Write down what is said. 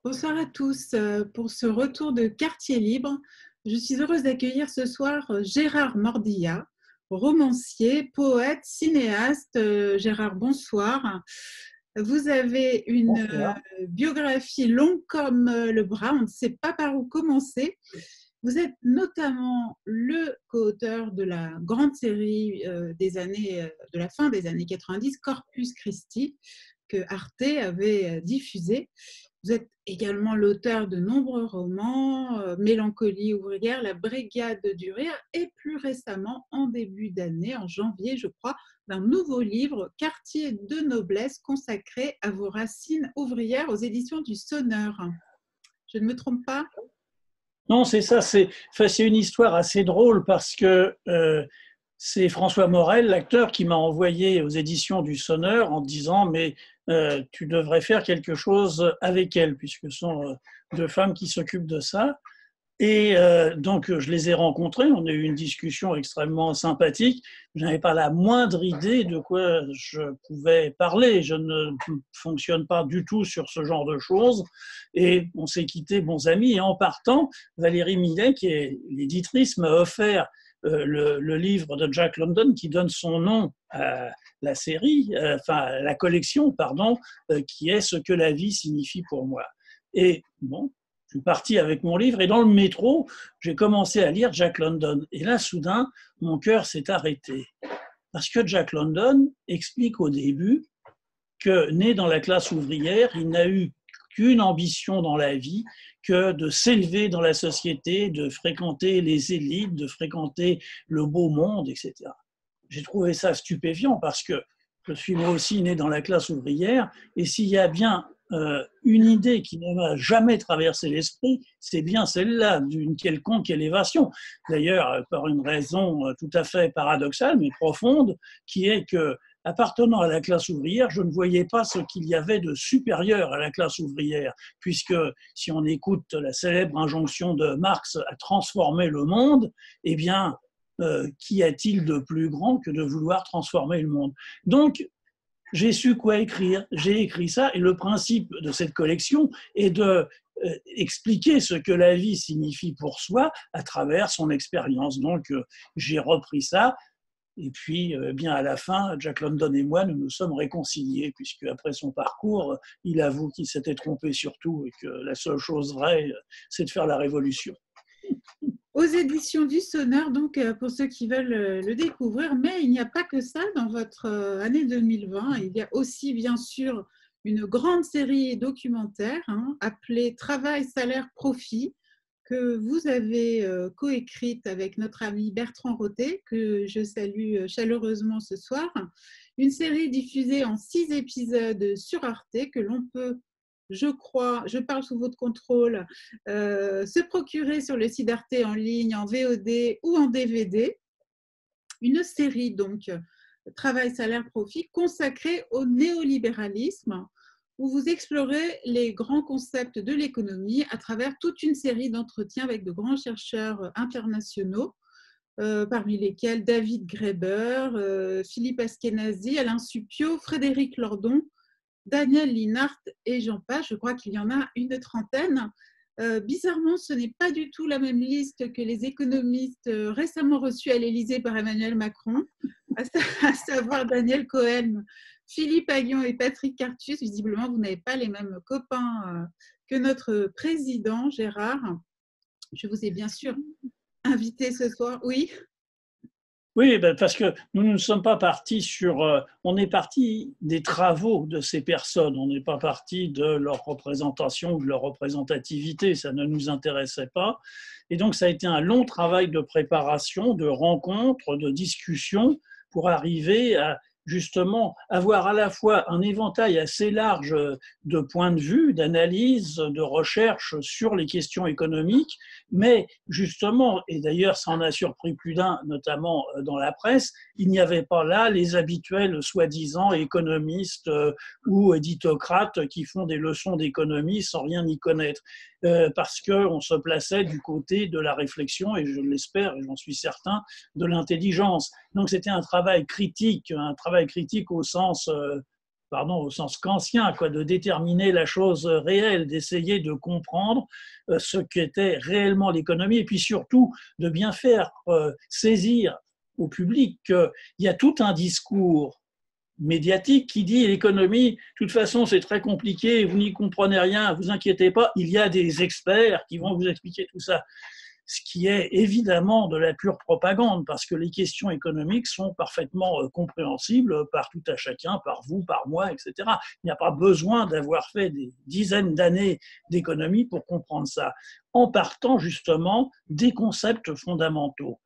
Bonsoir à tous. Pour ce retour de Quartier Libre, je suis heureuse d'accueillir ce soir Gérard Mordillat, romancier, poète, cinéaste. Gérard, bonsoir. Vous avez une Bonsoir. biographie longue comme le bras, on ne sait pas par où commencer. Vous êtes notamment le co-auteur de la grande série de la fin des années 90, Corpus Christi, que Arte avait diffusé. Vous êtes également l'auteur de nombreux romans, Mélancolie ouvrière, La Brigade du rire, et plus récemment, en début d'année, en janvier, je crois, d'un nouveau livre, Quartier de noblesse, consacré à vos racines ouvrières aux éditions du Sonneur. Je ne me trompe pas? Non, c'est ça, c'est une histoire assez drôle parce que c'est François Morel, l'acteur, qui m'a envoyé aux éditions du Sonneur en disant mais tu devrais faire quelque chose avec elle, puisque ce sont deux femmes qui s'occupent de ça. Et donc, je les ai rencontrés, on a eu une discussion extrêmement sympathique. Je n'avais pas la moindre idée de quoi je pouvais parler. Je ne fonctionne pas du tout sur ce genre de choses. Et on s'est quittés bons amis. Et en partant, Valérie Millet, qui est l'éditrice, m'a offert le livre de Jack London qui donne son nom à la série, enfin la collection, pardon, qui est Ce que la vie signifie pour moi. Et bon, je suis parti avec mon livre et dans le métro, j'ai commencé à lire Jack London. Et là, soudain, mon cœur s'est arrêté. Parce que Jack London explique au début que, né dans la classe ouvrière, il n'a eu qu'une ambition dans la vie, que de s'élever dans la société, de fréquenter les élites, de fréquenter le beau monde, etc. J'ai trouvé ça stupéfiant parce que je suis moi aussi né dans la classe ouvrière et s'il y a bien une idée qui ne m'a jamais traversé l'esprit, c'est bien celle-là, d'une quelconque élévation. D'ailleurs, par une raison tout à fait paradoxale, mais profonde, qui est que, appartenant à la classe ouvrière, je ne voyais pas ce qu'il y avait de supérieur à la classe ouvrière, puisque si on écoute la célèbre injonction de Marx à transformer le monde, eh bien, qu'y a-t-il de plus grand que de vouloir transformer le monde? Donc, j'ai su quoi écrire, j'ai écrit ça, et le principe de cette collection est de expliquer ce que la vie signifie pour soi à travers son expérience. Donc, j'ai repris ça, et puis, bien à la fin, Jack London et moi, nous nous sommes réconciliés, puisque après son parcours, il avoue qu'il s'était trompé sur tout, et que la seule chose vraie, c'est de faire la révolution. Aux éditions du Sonneur, donc pour ceux qui veulent le découvrir, mais il n'y a pas que ça dans votre année 2020. Il y a aussi bien sûr une grande série documentaire appelée Travail, salaire, profit, que vous avez coécrite avec notre ami Bertrand Roté, que je salue chaleureusement ce soir. Une série diffusée en 6 épisodes sur Arte que l'on peut, je crois, je parle sous votre contrôle, se procurer sur le site Arte en ligne, en VOD ou en DVD. Une série, donc, Travail, salaire, profit, consacrée au néolibéralisme, où vous explorez les grands concepts de l'économie à travers toute une série d'entretiens avec de grands chercheurs internationaux, parmi lesquels David Graeber, Philippe Askenazi, Alain Suppiot, Frédéric Lordon, Daniel Linhart et j'en passe, je crois qu'il y en a une trentaine. Bizarrement, ce n'est pas du tout la même liste que les économistes récemment reçus à l'Élysée par Emmanuel Macron, à savoir Daniel Cohen, Philippe Aghion et Patrick Cartus. Visiblement, vous n'avez pas les mêmes copains que notre président Gérard. Je vous ai bien sûr invité ce soir. Oui. Oui, parce que nous ne sommes pas partis sur... on est parti des travaux de ces personnes, on n'est pas parti de leur représentation ou de leur représentativité, ça ne nous intéressait pas. Et donc, ça a été un long travail de préparation, de rencontres, de discussions pour arriver à justement avoir à la fois un éventail assez large de points de vue, d'analyse, de recherche sur les questions économiques, mais justement, et d'ailleurs ça en a surpris plus d'un, notamment dans la presse, il n'y avait pas là les habituels soi-disant économistes ou éditocrates qui font des leçons d'économie sans rien y connaître, parce qu'on se plaçait du côté de la réflexion, et je l'espère, et j'en suis certain, de l'intelligence. Donc c'était un travail critique au sens pardon, au sens kantien, quoi, de déterminer la chose réelle, d'essayer de comprendre ce qu'était réellement l'économie et puis surtout de bien faire saisir au public qu'il y a tout un discours médiatique qui dit l'économie, de toute façon c'est très compliqué, vous n'y comprenez rien, vous inquiétez pas, il y a des experts qui vont vous expliquer tout ça. Ce qui est évidemment de la pure propagande, parce que les questions économiques sont parfaitement compréhensibles par tout à chacun, par vous, par moi, etc. Il n'y a pas besoin d'avoir fait des dizaines d'années d'économie pour comprendre ça, en partant justement des concepts fondamentaux.